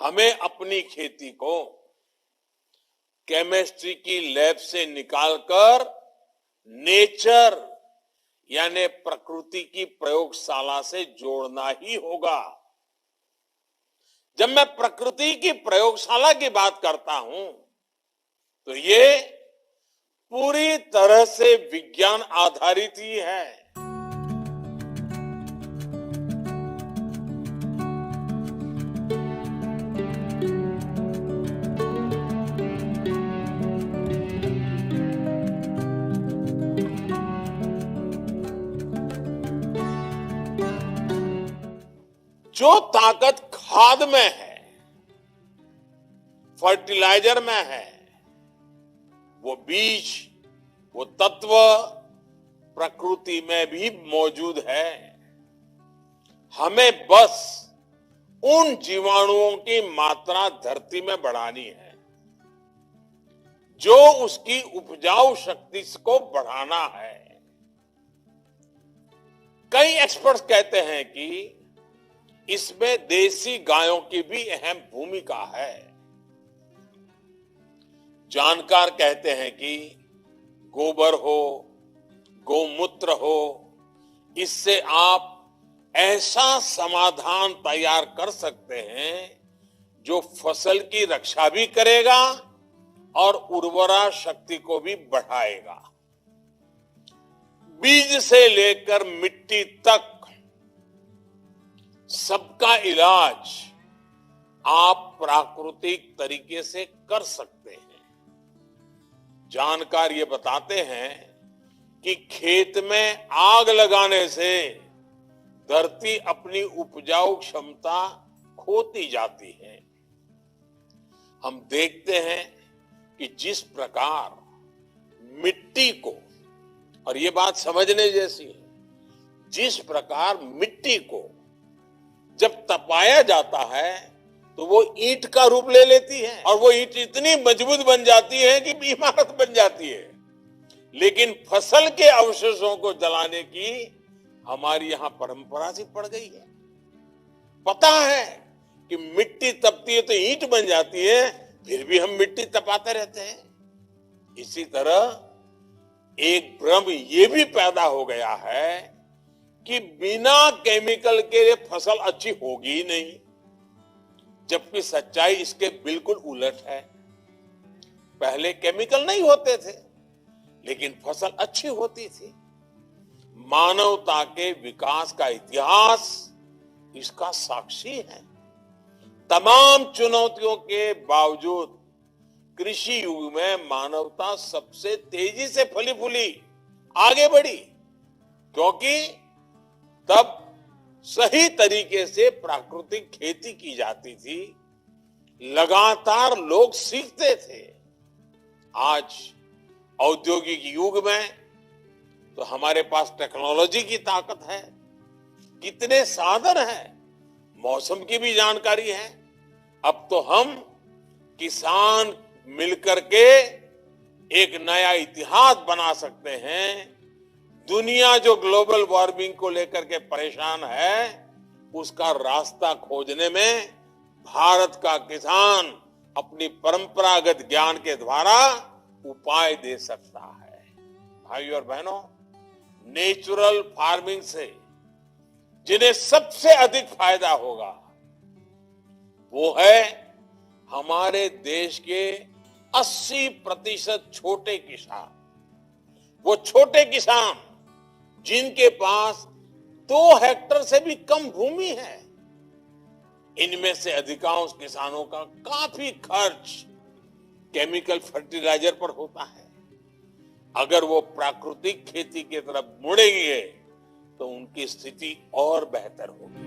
हमें अपनी खेती को केमिस्ट्री की लैब से निकालकर नेचर यानी प्रकृति की प्रयोगशाला से जोड़ना ही होगा। जब मैं प्रकृति की प्रयोगशाला की बात करता हूं तो ये पूरी तरह से विज्ञान आधारित ही है। जो ताकत खाद में है, फर्टिलाइजर में है, वो बीज, वो तत्व प्रकृति में भी मौजूद है। हमें बस उन जीवाणुओं की मात्रा धरती में बढ़ानी है, जो उसकी उपजाऊ शक्ति को बढ़ाना है। कई एक्सपर्ट्स कहते हैं कि इसमें देसी गायों की भी अहम भूमिका है। जानकार कहते हैं कि गोबर हो, गौमूत्र हो, इससे आप ऐसा समाधान तैयार कर सकते हैं जो फसल की रक्षा भी करेगा और उर्वरा शक्ति को भी बढ़ाएगा। बीज से लेकर मिट्टी तक सबका इलाज आप प्राकृतिक तरीके से कर सकते हैं। जानकार ये बताते हैं कि खेत में आग लगाने से धरती अपनी उपजाऊ क्षमता खोती जाती है। हम देखते हैं कि जिस प्रकार मिट्टी को, और ये बात समझने जैसी है, जिस प्रकार मिट्टी को जब तपाया जाता है तो वो ईंट का रूप ले लेती है और वो ईंट इतनी मजबूत बन जाती है कि इमारत बन जाती है। लेकिन फसल के अवशेषों को जलाने की हमारी यहां परंपरा सी पड़ गई है। पता है कि मिट्टी तपती है तो ईंट बन जाती है, फिर भी हम मिट्टी तपाते रहते हैं। इसी तरह एक भ्रम ये भी पैदा हो गया है कि बिना केमिकल के फसल अच्छी होगी ही नहीं, जबकि सच्चाई इसके बिल्कुल उलट है। पहले केमिकल नहीं होते थे, लेकिन फसल अच्छी होती थी। मानवता के विकास का इतिहास इसका साक्षी है। तमाम चुनौतियों के बावजूद कृषि युग में मानवता सबसे तेजी से फली फूली आगे बढ़ी, क्योंकि तब सही तरीके से प्राकृतिक खेती की जाती थी। लगातार लोग सीखते थे। आज औद्योगिक युग में तो हमारे पास टेक्नोलॉजी की ताकत है, कितने साधन हैं, मौसम की भी जानकारी है। अब तो हम किसान मिलकर के एक नया इतिहास बना सकते हैं। दुनिया जो ग्लोबल वार्मिंग को लेकर के परेशान है, उसका रास्ता खोजने में भारत का किसान अपनी परंपरागत ज्ञान के द्वारा उपाय दे सकता है। भाइयों और बहनों, नेचुरल फार्मिंग से जिन्हें सबसे अधिक फायदा होगा वो है हमारे देश के 80% छोटे किसान। वो छोटे किसान जिनके पास 2 हेक्टेयर से भी कम भूमि है। इनमें से अधिकांश किसानों का काफी खर्च केमिकल फर्टिलाइजर पर होता है। अगर वो प्राकृतिक खेती की तरफ मुड़ेंगे तो उनकी स्थिति और बेहतर होगी।